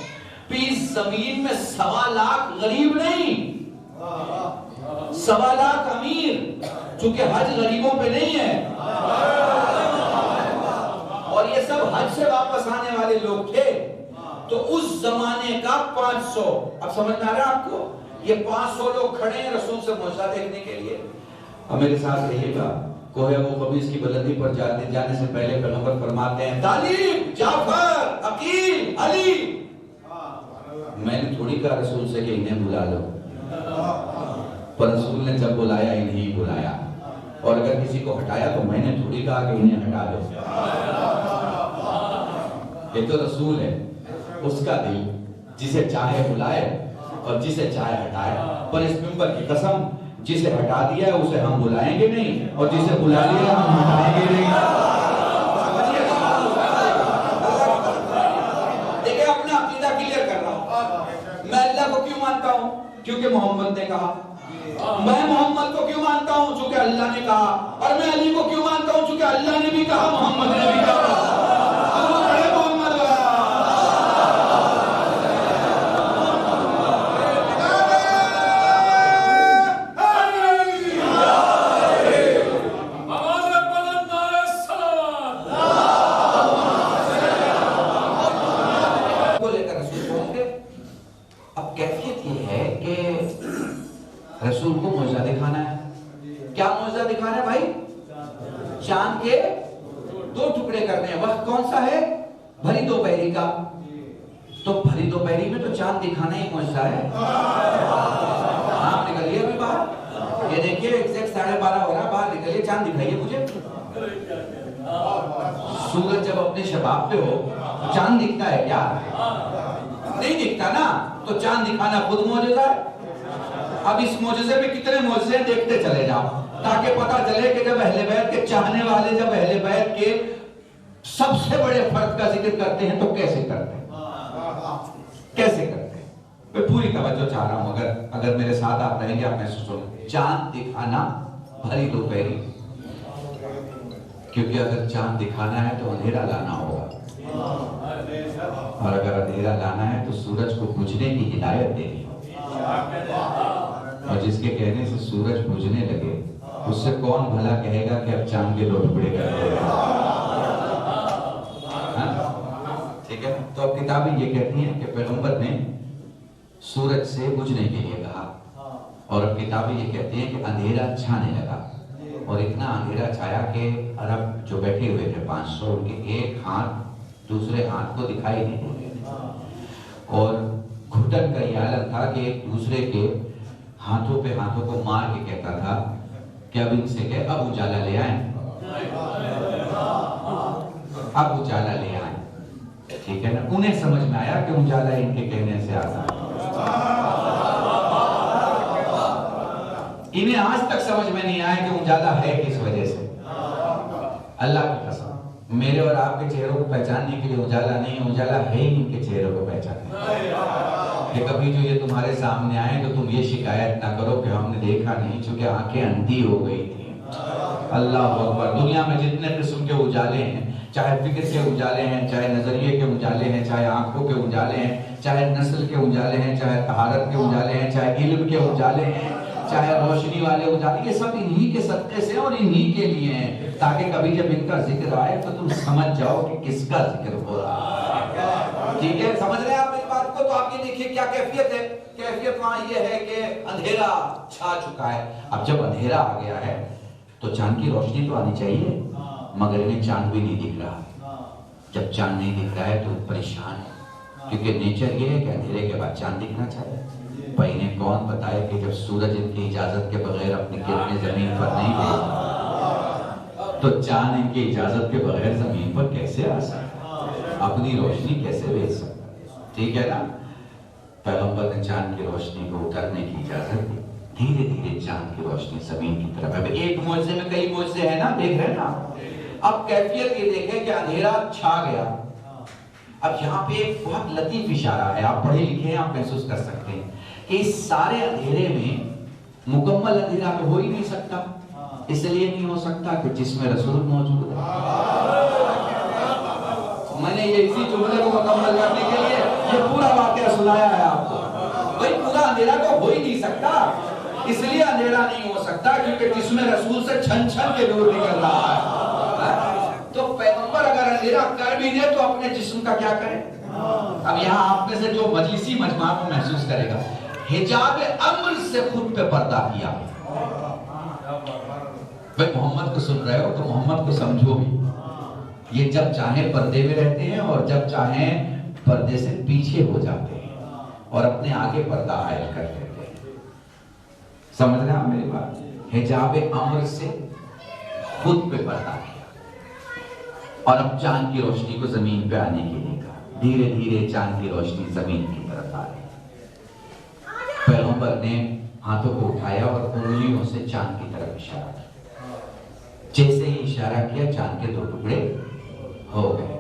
پھر اس زمین میں 1.25 لاکھ غریب نہیں، 1.25 لاکھ امیر، چونکہ حج غریبوں پہ نہیں ہے، اور یہ سب حج سے واپس آنے والے لوگ تھے۔ تو اس زمانے کا 500، اب سمجھ میں آ رہا ہے آپ کو؟ یہ 500 لوگ کھڑے ہیں رسول سے معجزہ دیکھنے کے لیے۔ اب میرے ساتھ کہیے گا، کوہ ابو قبیس کی بلندی پر جانے سے پہلے پیغمبر فرماتے ہیں طالب، جعفر، عقیل، علی۔ میں نے تھوڑی کہا رسول سے کہ انہیں بلا لو، پر رسول نے جب بلایا انہیں بلایا، اور اگر کسی کو ہٹایا تو میں نے تھوڑی کہا کہ انہیں ہٹا دو۔ یہ تو رسول ہے، اس کا دل جسے چاہے بلائے اور جسے چاہے ہٹائے، پر اس ممبر کی قسم جسے ہٹا دیا ہے اسے ہم بلائیں گے نہیں، اور جسے بلا لیا ہم ہٹائیں گے نہیں۔ دیکھیں اپنا عقیدہ کلیئر کر رہا ہوں، میں اللہ کو کیوں مانتا ہوں؟ کیونکہ محمد نے کہا۔ میں محمد کو کیوں مانتا ہوں؟ چونکہ اللہ نے کہا۔ اور میں علی کو کیوں مانتا ہوں؟ چونکہ اللہ نے بھی کہا، محمد نے بھی کہا۔ رسول کو معجزہ دکھانا ہے۔ کیا معجزہ دکھانا ہے بھائی؟ چاند کے 2 ٹکڑے کرنے ہیں۔ وقت کون سا ہے؟ بھری دوپہری کا۔ تو بھری دوپہری میں تو چاند دکھانا ہی معجزہ ہے۔ آپ نکلیے ابھی باہر، یہ دیکھیے ایگزیکٹ 12:30 ہو رہا، باہر نکلیے، چاند دکھائیے مجھے۔ سورج جب اپنے شباب پہ ہو تو چاند دکھتا ہے کیا؟ نہیں دکھتا نا، تو چاند دکھانا خود معجزہ ہے۔ اب اس معجزے میں کتنے معجزے دیکھتے چلے جاؤ تاکہ پتہ چلے کہ جب اہل بیت کے چاہنے والے جب اہل بیت کے سب سے بڑے فرد کا ذکر کرتے ہیں تو کیسے کرتے ہیں، کیسے کرتے ہیں۔ میں پوری توجہ چاہ رہا ہوں، اگر میرے ساتھ آپ رہیں گے آپ محسوس ہوگا۔ چاند دکھانا بھری دوپہری، کیونکہ اگر چاند دکھانا ہے تو اندھیرا لانا ہوگا، اور اگر اندھیرا لانا ہے تو سورج کو بجھنے کی ہدایت دینی ہوگی، اور جس کے کہنے سے سورج بجھنے لگے اس سے کون بھلا کہے گا کہ اب چاند کے 2 ٹکڑے کر دے رہے ہیں؟ ٹھیک ہے، تو اب کتابیں یہ کہتی ہیں کہ پیغمبر نے سورج سے بجھنے کے لیے کہا، اور اب کتابیں یہ کہتے ہیں کہ اندھیرا چھانے لگا، اور اتنا اندھیرا چھایا کہ عرب جو بیٹھے ہوئے تھے 500، ان کے ایک ہاتھ دوسرے ہاتھ کو دکھائی نہیں دے رہے تھے، اور گھٹن کا یہ حالت تھا کہ ایک دوسرے کے ہاتھوں پہ ہاتھوں کو مار کے کہتا تھا کہ اب ان سے کہ اب اجالا لے آئیں، اب اجالا لے آئیں، ٹھیک ہے نا؟ انہیں سمجھ میں آیا کہ اجالا ان کے کہنے سے آتا ہے، انہیں آج تک سمجھ میں نہیں آیا کہ اجالا ہے کس وجہ سے۔ اللہ کی قسم میرے اور آپ کے چہروں کو پہچاننے کے لیے اجالا نہیں ہے، اجالا ہے ہی ان کے چہروں کو پہچاننے کہ کبھی جو یہ تمہارے سامنے آئے تو تم یہ شکایت نہ کرو کہ ہم نے دیکھا نہیں، چونکہ آنکھیں اندھی ہو گئی تھی۔ اللہ اکبر۔ دنیا میں جتنے قسم کے اجالے ہیں، چاہے فکر کے اجالے ہیں، چاہے نظریے کے اجالے ہیں، چاہے آنکھوں کے اجالے ہیں، چاہے نسل کے اجالے ہیں، چاہے طہارت کے اجالے ہیں، چاہے علم کے اجالے ہیں، چاہے روشنی والے اجالے، یہ سب انہی کے صدقے سے اور انہی کے لیے ہیں، تاکہ کبھی جب ان کا ذکر آئے تو تم سمجھ جاؤ کہ کس کا ذکر ہو رہا ہے۔ ٹھیک ہے، سمجھ رہے ہیں آپ میری بات کو؟ تو آپ یہ دیکھیے کیا کیفیت ہے۔ کیفیت وہاں یہ ہے کہ اندھیرا چھا چکا ہے۔ اب جب اندھیرا آ گیا ہے تو چاند کی روشنی تو آنی چاہیے، مگر انہیں چاند بھی نہیں دکھ رہا۔ جب چاند نہیں دکھ رہا ہے تو پریشان ہے، کیونکہ نیچر یہ ہے کہ اندھیرے کے بعد چاند دکھنا چاہیے۔ بھائی انہیں کون بتائے کہ جب سورج ان کی اجازت کے بغیر اپنی کرنیں زمین پر نہیں بھیجتا تو چاند ان کی اجازت کے بغیر زمین پر کیسے آ سکتا، اپنی روشنی کیسے بھیج سکتا؟ ٹھیک ہے نا؟ پیغمبر نے چاند کی روشنی کو اترنے کی اجازت دی، دھیرے دھیرے چاند کی روشنی زمین کی طرف ہے۔ ایک معجزے میں کئی معجزے ہیں نا، دیکھ رہے ہیں نا؟ اب کیفیت یہ دیکھیں کہ اندھیرا چھا گیا۔ اب یہاں پہ ایک بہت لطیف اشارہ ہے، آپ پڑھے لکھے ہیں، آپ محسوس کر سکتے ہیں کہ اس سارے اندھیرے میں مکمل اندھیرا تو ہو ہی نہیں سکتا، اس لیے نہیں ہو سکتا کہ جس میں رسول موجود ہے۔ میں نے یہ اسی جملے کو مکمل کرنے کے لیے یہ پورا واقعہ سنایا ہے آپ کو۔ بھائی پورا اندھیرا تو ہو ہی نہیں سکتا، اس لیے اندھیرا نہیں ہو سکتا کیونکہ جس میں رسول سے چھن چھن کے نور نکل رہا ہے۔ تو پیغمبر اگر اندھیرا کر بھی دے تو اپنے جسم کا کیا کرے؟ اب یہاں آپ میں سے جو مجلسی مجمع کو محسوس کرے گا، حجاب امر سے خود پہ پردہ کیا۔ بھئی محمد کو سن رہے ہو تو محمد کو سمجھو بھی، یہ جب چاہیں پردے میں رہتے ہیں اور جب چاہیں پردے سے پیچھے ہو جاتے ہیں اور اپنے آگے پردہ عائد کر لیتے ہیں۔ سمجھ رہے ہیں آپ میری بات؟ حجاب امر سے خود پہ پردہ کیا، اور اب چاند کی روشنی کو زمین پہ آنے کے لیے کہا۔ دھیرے دھیرے چاند کی روشنی زمین کی طرف آ رہی۔ پیغمبر نے ہاتھوں کو اٹھایا اور انگلیوں سے چاند کی طرف اشارہ کیا۔ جیسے ہی اشارہ کیا چاند کے 2 ٹکڑے ہو گئے۔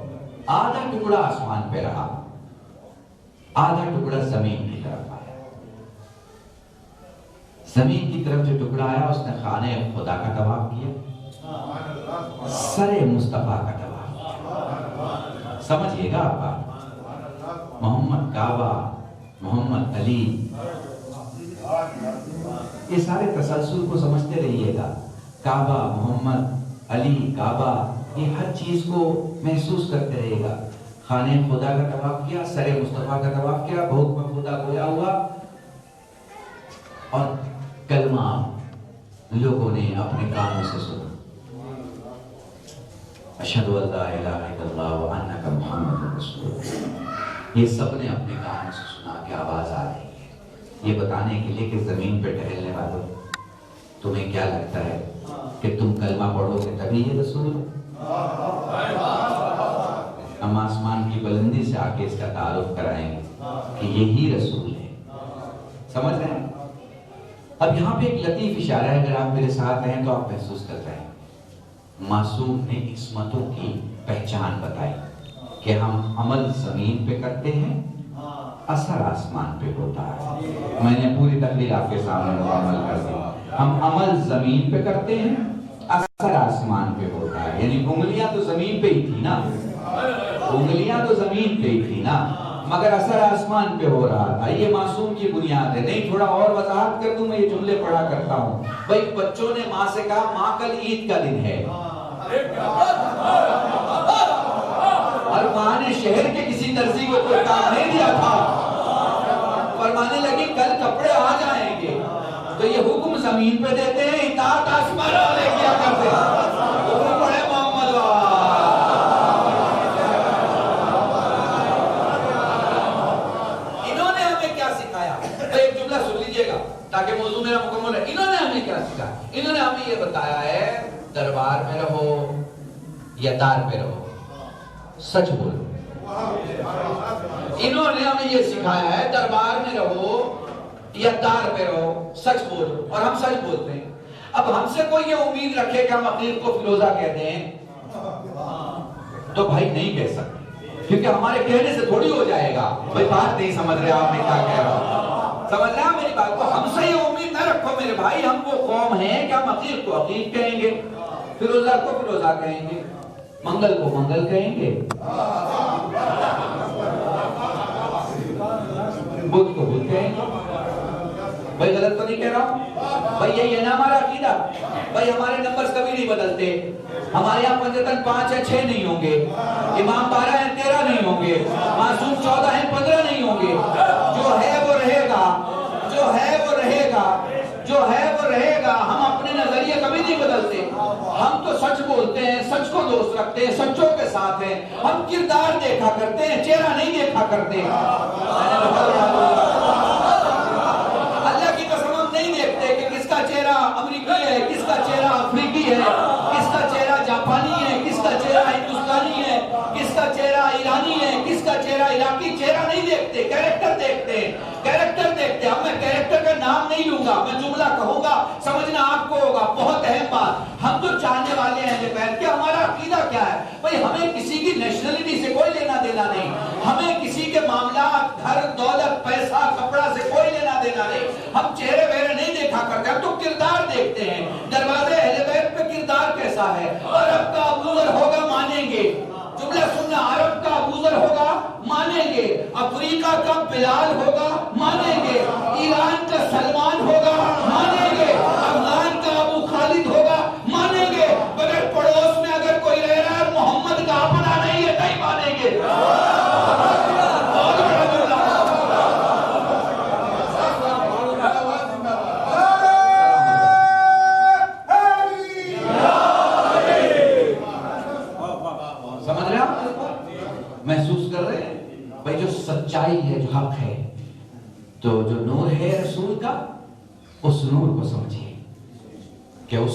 آدھا ٹکڑا آسمان پہ رہا، آدھا ٹکڑا زمین کی طرف آیا۔ زمین کی طرف جو ٹکڑا آیا اس نے خانہ خدا کا طواف کیا، سر مصطفیٰ کا طواف کیا۔ سمجھئے گا آپ بات؟ محمد کعبہ، محمد علی، یہ سارے تسلسل کو سمجھتے رہیے گا۔ کعبہ، محمد علی، کعبہ، یہ ہر چیز کو محسوس کرتے رہے گا۔ خانہ خدا کا طواف کیا، سر مصطفیٰ کا طواف کیا، بہت خدا گویا ہوا، اور کلمہ لوگوں نے اپنے کانوں سے سنا، اشہد ان لا الہ الا اللہ وانک محمد رسول اللہ۔ یہ سب نے اپنے کانوں سے سنا کہ آواز آ رہی ہے، یہ بتانے کے لیے کہ زمین پہ ٹہلنے والوں تمہیں کیا لگتا ہے کہ تم کلمہ پڑھو گے تبھی یہ رسول ہے؟ ہم آسمان کی بلندی سے آ کے اس کا تعارف کرائیں گے کہ یہی رسول ہے۔ سمجھ رہے ہیں؟ اب یہاں پہ ایک لطیف اشارہ ہے، اگر آپ میرے ساتھ ہیں تو آپ محسوس کر رہے ہیں۔ معصوم نے عصمتوں کی پہچان بتائی کہ ہم عمل زمین پہ کرتے ہیں، اثر آسمان پہ ہوتا ہے۔ میں نے پوری تقریر آپ کے سامنے مکمل کر دی۔ ہم عمل زمین پہ کرتے ہیں، اثر آسمان پہ ہوتا ہے۔ یعنی انگلیاں تو زمین پہ ہی تھی نا، انگلیاں تو زمین پہ ہی تھی نا، مگر اثر آسمان پہ ہو رہا تھا۔ یہ معصوم کی بنیاد ہے۔ نہیں تھوڑا اور وضاحت کر دوں، میں یہ جملے پڑھا کرتا ہوں۔ بھائی بچوں نے ماں سے کہا ماں کل عید کا دن ہے، اور ماں نے شہر کے کسی درزی کو کوئی کام نہیں دیا تھا، فرمانے کل کپڑے آ جائیں گے. تو یہ حکم زمین پہ دیتے ہیں, اطاعت آسمان والے کیا کرتے ہیں. حکم پڑھے محمد انہوں نے ہمیں کیا سکھایا. ایک جملہ سن لیجئے گا تاکہ موضوع میرا مکمل ہے. انہوں نے ہمیں کیا سکھایا. انہوں نے ہمیں یہ بتایا ہے دربار میں رہو یا دار پہ رہو, سچ بولو. انہوں نے ہمیں یہ سکھایا ہے دربار میں رہو یا دار پہ رہو, سچ بولو. اور ہم سچ بولتے ہیں. اب ہم سے کوئی یہ امید رکھے کہ ہم عقیل کو فیروزہ کہتے ہیں تو بھائی نہیں کہہ سکتے, کیونکہ ہمارے کہنے سے تھوڑی ہو جائے گا. بھائی بات نہیں سمجھ رہے آپ, میں کیا کہہ رہا ہوں, سمجھ رہے ہیں میری بات کو. ہم سے یہ امید نہ رکھو میرے بھائی, ہم وہ قوم ہیں کہ ہم عقیل کو عقیل کہیں گے, فیروزہ کو فیروزہ کہیں گے, منگل کو منگل کہیں گے, بدھ کو بدھ کہیں گے. بھائی غلط تو نہیں کہہ رہا ہوں بھائی, یہ نا ہمارا عقیدہ. بھائی ہمارے نمبرز کبھی نہیں بدلتے. ہمارے یہاں پنجتن 5 یا 6 نہیں ہوں گے, امام 12 ہیں 13 نہیں ہوں گے, معصوم 14 ہیں 15 نہیں ہوں گے. جو ہے وہ رہے گا, جو ہے وہ رہے گا, جو ہے وہ رہے گا. ہم اپنے نظریے کبھی نہیں بدلتے. ہم تو سچ بولتے ہیں, سچ کو دوست رکھتے ہیں, سچوں کے ساتھ ہیں. ہم کردار دیکھا کرتے ہیں, چہرہ نہیں دیکھا کرتے. اللہ کی قسم ہم نہیں دیکھتے کہ کس کا چہرہ امریکی ہے, کس کا چہرہ افریقی ہے, کس کا چہرہ جاپانی ہے, کس کا چہرہ ہندوستانی ہے, کس کا چہرہ ایرانی ہے, کس کا چہرہ عراقی. چہرہ نہیں دیکھتے, کیریکٹر دیکھتے ہیں, کیریکٹر دیکھتے ہیں. اب میں کیریکٹر کا نام نہیں لوں گا, میں جملہ کہوں گا, سمجھنا آپ کو ہوگا. بہت اہم بات, ہم تو چاہنے والے ہیں کہ ہمارا عقیدہ کیا ہے. بھئی ہمیں کسی کی نیشنلٹی سے کوئی لینا دینا نہیں, ہمیں کسی کے معاملات, گھر, دولت, پیسہ, کپڑا سے کوئی لینا دینا نہیں. ہم چہرے وہرے نہیں دیکھا کرتے, ہم تو کردار دیکھتے ہیں. دروازے اہل بیت پہ کردار کیسا ہے. عرب کا ابوذر ہوگا مانیں گے, جملہ سننا, عرب کا ابوذر ہوگا مانیں گے, افریقہ کا بلال ہوگا مانیں گے, ایران کا سلمان ہوگا مانیں گے, افغان کا ابو خالد ہوگا مانیں گے, مگر پڑوس میں اگر کوئی رہ رہا ہے محمد کا اپنا نہیں ہے, نہیں مانیں گے. سمجھ رہے آپ, محسوس کر رہے ہیں بھائی جو سچائی ہے, جو حق ہے, تو جو نور ہے رسول کا, اس نور کو سمجھیے کہ اس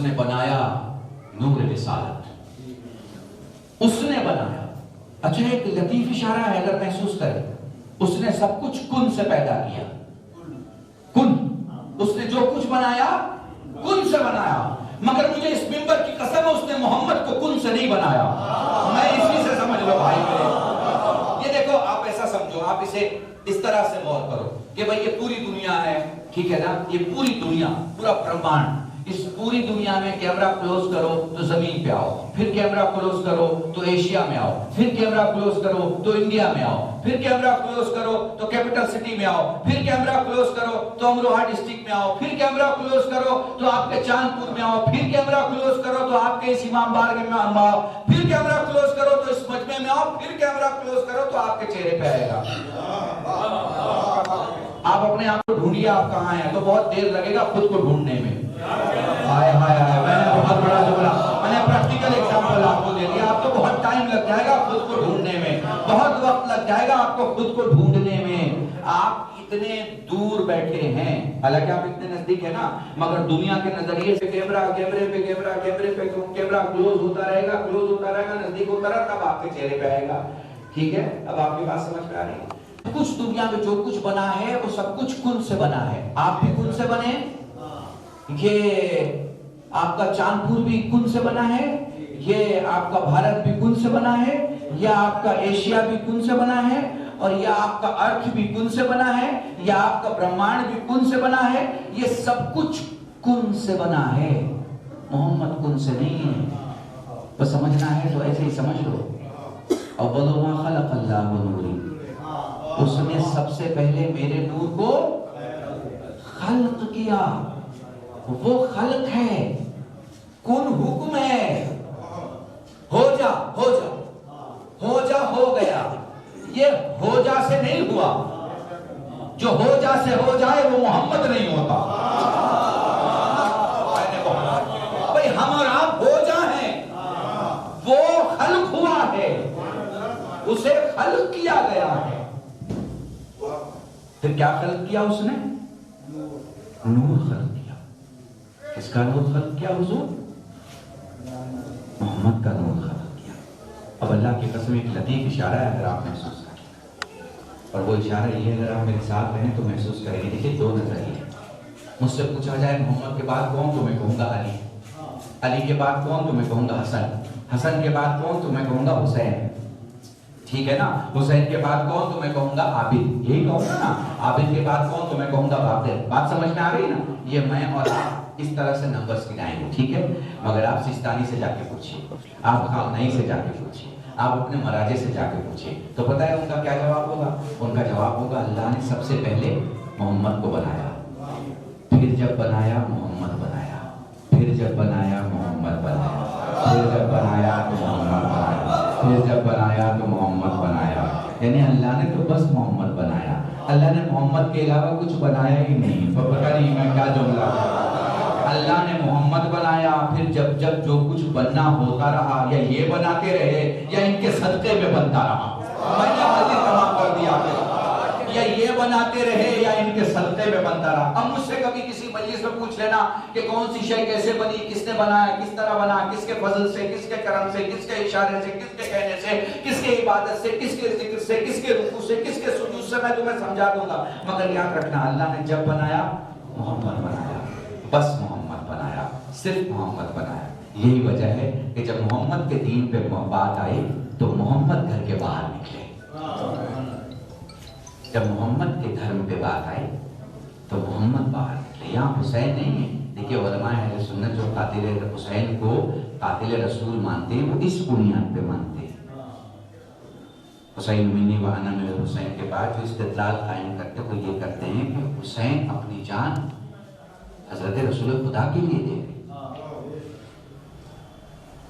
نے بنایا نور رسالت, اس نے بنایا. اچھا ایک لطیف اشارہ ہے اگر محسوس کریں, اس نے سب کچھ کن سے پیدا کیا. کن, اس نے جو کچھ بنایا کن سے بنایا. مگر مجھے اس ممبر کی قسم ہے, اس نے محمد کو کن سے نہیں بنایا. میں اسی سے سمجھ لو بھائی میرے. یہ دیکھو, آپ ایسا سمجھو, آپ اسے اس طرح سے غور کرو کہ بھئی یہ پوری دنیا ہے, ٹھیک ہے نا, یہ پوری دنیا, پورا برہمانڈ, اس پوری دنیا میں کیمرہ کلوز کرو تو زمین پہ آؤ, پھر کیمرہ کلوز کرو تو ایشیا میں آؤ, پھر کیمرہ کلوز کرو تو انڈیا میں آؤ, پھر کیمرہ کلوز کرو تو کیپٹل سٹی میں آؤ, پھر کیمرہ کلوز کرو تو امروہہ ڈسٹرکٹ میں آؤ, پھر کیمرہ کلوز کرو تو آپ کے چاند پور میں آؤ, پھر کیمرہ کلوز کرو تو آپ کے اس امام بارگاہ میں آؤ, پھر کیمرہ کلوز کرو تو اس مجمع میں آؤ, پھر کیمرہ کلوز کرو تو آپ کے چہرے پہ آئے گا. آپ اپنے آپ کو ڈھونڈیے آپ کہاں ہیں, تو بہت دیر لگے گا خود کو ڈھونڈنے میں. ہائے ہائے ہائے, میں نے بہت بڑا جملہ, میں نے پریکٹیکل ایگزامپل آپ کو دے دیا. آپ کو بہت ٹائم لگ جائے گا خود کو ڈھونڈنے میں, بہت وقت لگ جائے گا آپ کو خود کو ڈھونڈنے میں. آپ اتنے دور بیٹھے ہیں, حالانکہ آپ اتنے نزدیک ہیں نا, مگر دنیا کے نظریے سے کیمرہ کیمرے پہ کیمرہ کیمرے پہ کیمرہ کلوز ہوتا رہے گا, کلوز ہوتا رہے گا, نزدیک ہوتا رہا, تب آپ کے چہرے پہ آئے گا. ٹھیک ہے, اب آپ کی بات سمجھ میں آ رہی ہے. کچھ دنیا میں جو کچھ بنا ہے وہ سب کچھ کن سے بنا ہے. آپ بھی کن سے بنے, یہ آپ کا چاند پور بھی کن سے بنا ہے, یہ آپ کا بھارت بھی کن سے بنا ہے, یا آپ کا ایشیا بھی کن سے بنا ہے, اور یا آپ کا ارتھ بھی کن سے بنا ہے, یا آپ کا برہمانڈ بھی کن سے بنا ہے. یہ سب کچھ کن سے بنا ہے, محمد کن سے نہیں ہے. تو سمجھنا ہے تو ایسے ہی سمجھ لو. اول ما خلق اللہ نوری, اس نے سب سے پہلے میرے نور کو خلق کیا. وہ خلق ہے, کن حکم ہے, ہو جا ہو جا ہو جا, ہو گیا. یہ ہو جا سے نہیں ہوا, جو ہو جا سے ہو جائے وہ محمد نہیں ہوتا. بھئی ہم اور آپ ہو جا ہیں، وہ خلق ہوا ہے، اسے خلق کیا گیا ہے. پھر کیا خلق کیا اس نے؟ نور خلق کیا. کس کا نور خلق کیا حضور؟ محمد کا نور خلق کیا. اب اللہ کی قسم ایک لطیف اشارہ ہے، اگر آپ محسوس کریں، اور وہ اشارہ یہ اگر آپ میرے ساتھ رہیں تو محسوس کریں گے. دیکھیں دو نظریے. مجھ سے پوچھا جائے محمد کے بعد کون، تو میں کہوں گا علی. علی کے بعد کون، تو میں کہوں گا حسن. حسن کے بعد کون، تو میں کہوں گا حسین. ٹھیک ہے نا. حسین کے بعد کون، تو میں کہوں گا عابد. یہی کہوں گا نا. عابد کے بعد کون، تو میں کہوں گا باقر. بات سمجھ میں آ رہی نا. یہ میں اور آپ اس طرح سے نمبرز گنائیں گے. ٹھیک ہے. مگر آپ سستانی سے جا کے پوچھیے، آپ خامنئی سے جا کے پوچھیے، آپ اپنے مراجع سے جا کے پوچھیے، تو پتہ ہے ان کا کیا جواب ہوگا؟ ان کا جواب ہوگا اللہ نے سب سے پہلے محمد کو بنایا، پھر جب بنایا محمد بنایا، پھر جب بنایا محمد بنایا، پھر جب بنایا تو محمد بنایا، پھر جب بنایا تو محمد بنایا. یعنی اللہ نے تو بس محمد بنایا، اللہ نے محمد کے علاوہ کچھ بنایا ہی نہیں. پتہ نہیں میں کیا جملہ. اللہ نے محمد بنایا، پھر جب جب جو کچھ بننا ہوتا رہا، یا یہ بناتے رہے یا ان کے صدقے میں بنتا رہا. میں نے حاضر تمام کر دیا، یا یہ بناتے رہے یا ان کے صدقے میں بنتا رہا. اب مجھ سے کبھی کسی مجلس میں پوچھ لینا کہ کون سی شے کیسے بنی، کس نے بنایا، کس طرح بنا، کس کے فضل سے، کس کے کرم سے، کس کے اشارے سے، کس کے کہنے سے، کس کے عبادت سے، کس کے ذکر سے، کس کے رکوع سے، کس کے سجود سے، میں تمہیں سمجھا دوں گا. مگر یاد رکھنا اللہ نے جب بنایا محمد بنایا، بس محمد بنایا، صرف محمد بنایا. یہی وجہ ہے کہ جب محمد کے دین پہ بات آئی تو محمد گھر کے باہر نکلے. جب محمد کے دھرم پہ بات آئی تو محمد باہر نکلے. یہاں حسین نہیں ہے. دیکھیے علماء اہل سنت جو قاتل حسین کو قاتل رسول مانتے ہیں وہ اس بنیاد پہ مانتے ہیں. حسین منی و انا من الحسین کے بعد جو استدلال قائم کرتے وہ یہ کرتے ہیں کہ حسین اپنی جان حضرت رسول خدا کے لیے دے رہے،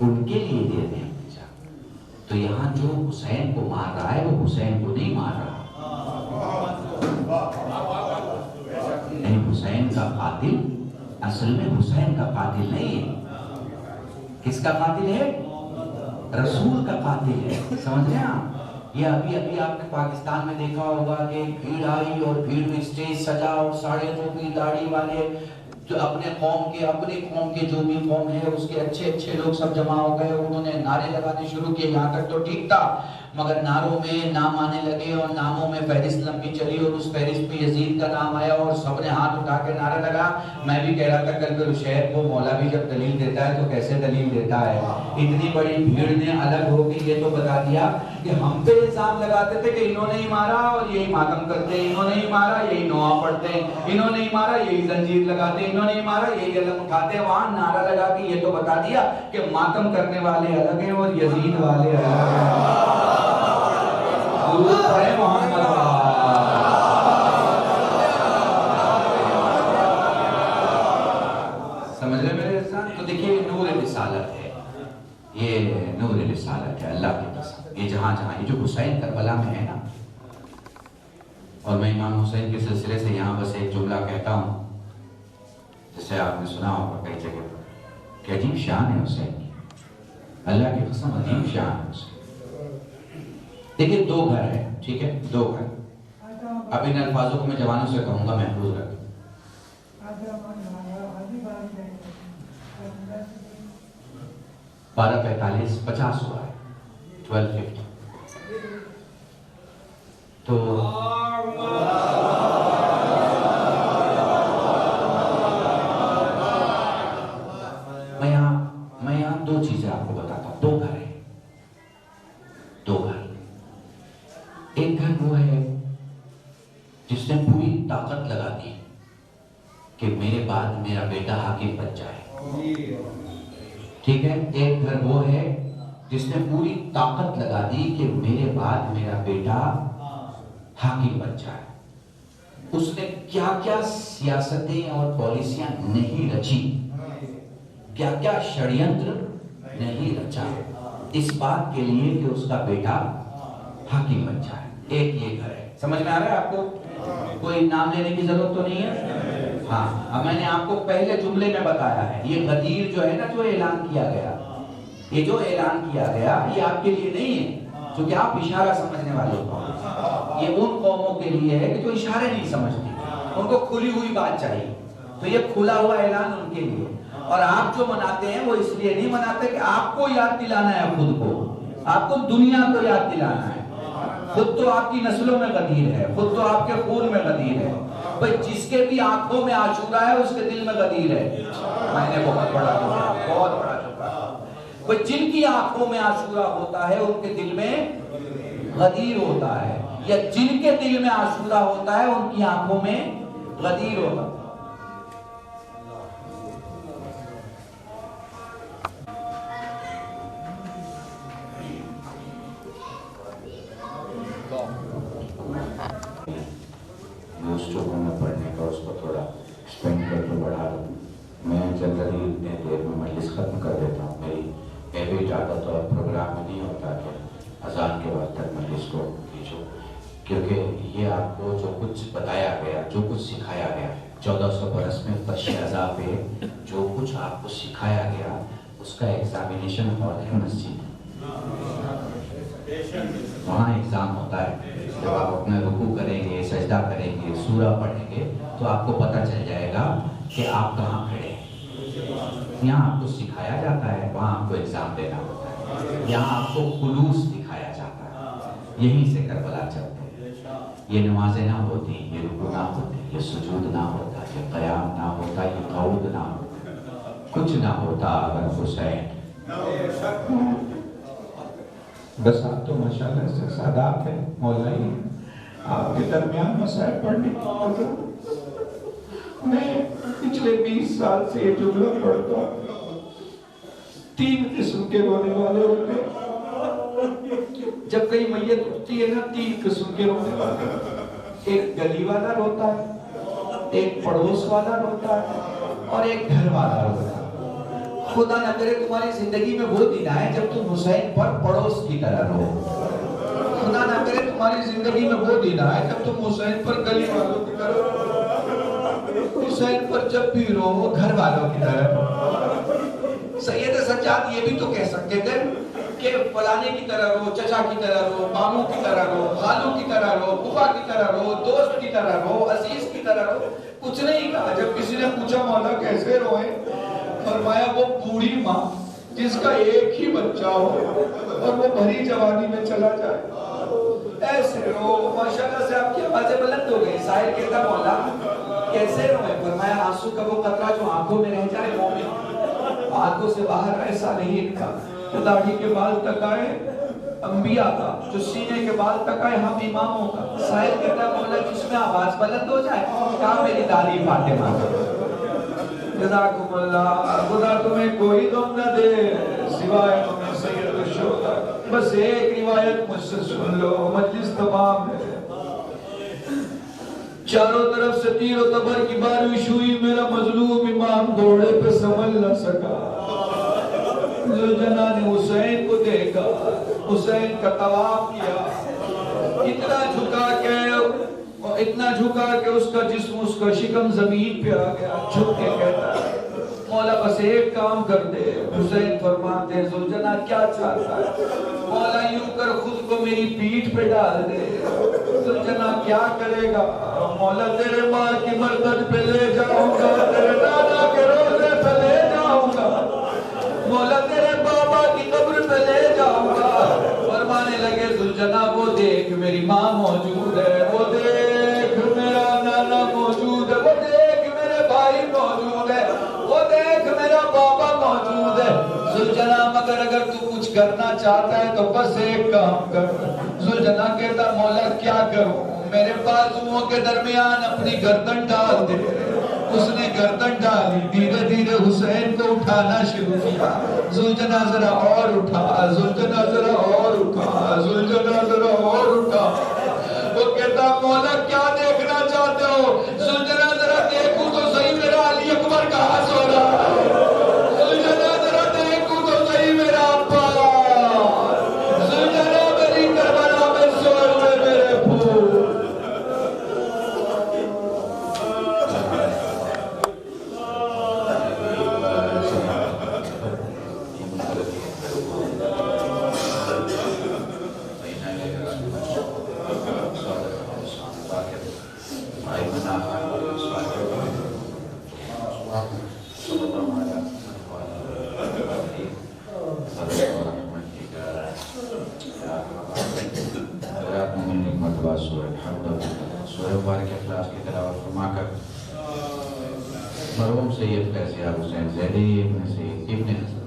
ان کے لیے دے رہے ہیں اپنی جان. تو یہاں جو حسین کو مار رہا ہے وہ حسین کو نہیں مار رہا. نہیں، حسین کا قاتل اصل میں حسین کا قاتل نہیں ہے. کس کا قاتل ہے؟ رسول کا قاتل ہے. سمجھ رہے ہیں آپ؟ یہ ابھی آپ نے پاکستان میں دیکھا ہوگا کہ بھیڑ آئی اور بھیڑ میں اسٹیج سجا اور ساڑھے ٹوپی داڑھی والے جو اپنے قوم کے جو بھی قوم ہے اس کے اچھے لوگ سب جمع ہو گئے. انہوں نے نعرے لگانے شروع کیے. یہاں تک تو ٹھیک تھا، مگر نعروں میں نام آنے لگے اور ناموں میں فہرست لمبی چلی اور اس فہرست پہ یزید کا نام آیا اور سب نے ہاتھ اٹھا کے نعرہ لگا. میں بھی کہہ رہا تھا کل شہر کو مولا بھی جب دلیل دیتا ہے تو کیسے دلیل دیتا ہے. اتنی بڑی بھیڑ نے الگ ہو کے یہ تو بتا دیا کہ ہم پہ الزام لگاتے تھے کہ انہوں نے ہی مارا اور یہی ماتم کرتے ہیں، انہوں نے ہی مارا یہی نوحہ پڑھتے ہیں، انہوں نے ہی مارا یہی زنجیر لگاتے ہیں، انہوں نے ہی مارا یہی علم اٹھاتے ہیں. وہاں نعرہ لگا کے یہ تو بتا دیا کہ ماتم کرنے والے الگ ہیں اور یزید والے الگ ہیں. سمجھ رہے میرے ساتھ؟ تو دیکھیے نور رسالت ہے، یہ نور رسالت ہے اللہ کی قسم. یہ جہاں یہ جو حسین کربلا میں ہے نا، اور میں امام حسین کے سلسلے سے یہاں بس ایک جملہ کہتا ہوں جسے آپ نے سنا ہوگا کئی جگہ پر کہ عجیب شان ہے حسین کی. اللہ کی قسم عجیب شان ہے حسین. دیکھیں دو گھر ہے، ٹھیک ہے، دو گھر. اب ان الفاظوں کو میں جوانوں سے کہوں گا محفوظ رکھیں. 12:45 50 ہوا ہے 12:50. تو میں یہاں دو چیزیں آپ کو بتاتا ہوں. دو گھر ہیں، دو گھر. ایک گھر وہ ہے جس نے پوری طاقت لگا دی کہ میرے بعد میرا بیٹا حاکم بن جائے، ٹھیک ہے. ایک گھر وہ ہے جس نے پوری طاقت لگا دی کہ میرے بعد میرا بیٹا حاکم بن جائے. اس نے کیا کیا سیاستیں اور پالیسیاں نہیں رچی، کیا کیا شڑینتر نہیں رچا اس بات کے لیے کہ اس کا بیٹا حاکم بن جائے. ایک یہ گھر ہے. سمجھ میں آ رہا ہے آپ کو؟ کوئی نام لینے کی ضرورت تو نہیں ہے؟ ہاں، اب میں نے آپ کو پہلے جملے میں بتایا ہے، یہ غدیر جو ہے نا، جو اعلان کیا گیا، یہ جو اعلان کیا گیا یہ آپ کے لیے نہیں ہے کیونکہ آپ اشارہ سمجھنے والے ہو، یہ ان قوموں کے لیے ہے کہ جو اشارے نہیں سمجھتی، ان کو کھلی ہوئی بات چاہیے، تو یہ کھلا ہوا اعلان ان کے لیے۔ اور آپ جو مناتے ہیں وہ اس لیے نہیں مناتے کہ آپ کو یاد دلانا ہے، خود کو، آپ کو دنیا کو یاد دلانا ہے۔ خود تو آپ کی نسلوں میں غدیر ہے، خود تو آپ کے خون میں غدیر ہے، بھئی جس کے بھی آنکھوں میں عاشورہ ہے اس کے دل میں غدیر ہے۔ میں نے بہت بڑا چکا، بھئی جن کی آنکھوں میں عاشورہ ہوتا ہے ان کے دل میں غدیر ہوتا ہے، یا جن کے دل میں عاشورہ ہوتا ہے ان کی آنکھوں میں غدیر ہوتا ہے۔ دوستوں میں پڑھنے کا اس کو تھوڑا اسپینڈ کر کے بڑھا دوں، میں جنرلی اتنے دیر میں مجلس ختم کر دیتا ہوں، میری ہیبٹ عادت اور پروگرام میں نہیں ہوتا کہ اذان کے وقت تک مجلس کو کھینچو، کیونکہ یہ آپ کو جو کچھ بتایا گیا، جو کچھ سکھایا گیا 1400 برس میں فرش عزا پہ جو کچھ آپ کو سکھایا گیا اس کا ایگزامینیشن ہال ہے مسجد، وہاں ایگزام ہوتا ہے۔ جب آپ اپنا رکوع کریں گے، سجدہ کریں گے، سورہ پڑھیں گے تو آپ کو پتہ چل جائے گا کہ آپ کہاں کھڑے ہیں۔ یہاں آپ کو سکھایا جاتا ہے، وہاں آپ کو ایگزام دینا ہوتا ہے، یہاں آپ کو خلوص دکھایا جاتا ہے، یہیں سے کربلا چلتے ہیں۔ یہ نمازیں نہ ہوتی، یہ رکوع نہ ہوتے، یہ سجود نہ ہوتا، یہ قیام نہ ہوتا، یہ قعود نہ ہوتا، کچھ نہ ہوتا اگر حسین۔ بس آپ تو ماشاءاللہ سے سادات ہیں مولائی، آپ کے درمیان مسائل پڑھنے کی میں پچھلے 20 سال سے یہ جملہ پڑھتا ہوں، 3 قسم کے رونے والے ہوتے ہیں۔ جب کئی میت اٹھتی ہے نا 3 قسم کے رونے والے، ایک گلی والا روتا ہے، ایک پڑوس والا روتا ہے، اور ایک گھر والا روتا ہے۔ خدا نہ کرے تمہاری زندگی میں وہ دن آئے جب تم حسین پر پڑوس کی طرح رو، خدا نہ کرے تمہاری زندگی میں وہ دن آئے جب تم حسین پر گلی والوں کی طرح رو، حسین پر جب بھی رو وہ گھر والوں کی طرح رو۔ سید سجاد یہ بھی تو کہہ سکتے تھے کہ فلانے کی طرح رو، چچا کی طرح رو، ماموں کی طرح رو، خالوں کی طرح رو، پھوپھا کی طرح رو، دوست کی طرح رو، عزیز کی طرح رو، کچھ نہیں کہا۔ جب کسی نے پوچھا مولا کیسے روئے، فرمایا وہ بوڑھی ماں جس کا ایک ہی بچہ ہو اور وہ بھری جوانی میں چلا جائے، ایسے رو۔ ماشاءاللہ سے آپ کی آوازیں بلند ہو گئی۔ سائل کہتا مولا کیسے روئے، فرمایا آنسو کا وہ قطرہ جو آنکھوں میں رہ جائے مومن، آنکھوں سے باہر ایسا نہیں کا، جو داڑھی کے بال تک آئے انبیاء کا، جو سینے کے بال تک آئے ہم اماموں کا۔ سائل کہتا مولا جس میں آواز بلند ہو جائے، کہا میری داڑھی فاطمہ کا۔ جزاکم اللہ، خدا تمہیں کوئی غم نہ دے سوائے تمہیں سید الشہداء۔ بس ایک روایت مجھ سے سن لو، مجلس تمام ہے۔ چاروں طرف سے تیر و تبر کی بارش ہوئی، میرا مظلوم امام گھوڑے پہ سنبھل نہ سکا۔ ذوالجلال نے حسین کو دیکھا، حسین کا طواف کیا، اتنا جھکا کہ اس کا جسم، اس کا شکم زمین پہ آ گیا، جھک کے کہتا ہے مولا بس ایک کام کر دے۔ حسین فرماتے ہیں ذوالجلال کیا چاہتا ہے؟ مولا یوں کر خود کو میری پیٹھ پہ ڈال دے۔ ذوالجلال کیا کرے گا؟ مولا تیرے ماں کی مرقد پہ لے جاؤں گا، تیرے دادا کے روزے پہ لے جاؤں گا، مولا تیرے بابا کی قبر پہ لے جاؤں گا۔ فرمانے لگے ذوالجلال وہ دیکھ میری ماں موجود ہے، وہ دیکھ میرا نانا موجود ہے، وہ دیکھ میرے بھائی موجود ہے، وہ دیکھ میرا بابا موجود ہے۔ ذوالجلال مگر اگر تو کچھ کرنا چاہتا ہے تو بس ایک کام کر۔ ذوالجلال کہتا مولا کیا کروں؟ میرے بازوؤں کے درمیان اپنی گردن ڈال دے۔ اس نے گردن ڈالی، دھیرے دھیرے حسین کو اٹھانا شروع کیا۔ ذوالجلال ذرا اور اٹھا، ذوالجلال ذرا اور اٹھا، ذوالجلال ذرا اور اٹھا۔ وہ کہتا مولا کیا دیکھنا چاہتے ہو؟ ذوالجلال ذرا دیکھوں تو صحیح میرا علی اکبر کہاں سو رہا ہے، ذوالجلال ذرا دیکھوں تو صحیح میرا ابا، ذوالجلال میری کربلا میں سوئے ہوئے میرے پھول۔ بعد سورہ الحمد اور سورہ مبارک اخلاص کی تلاوت فرما کر مرحوم سید فیض یار حسین زیدی ابن سید ابن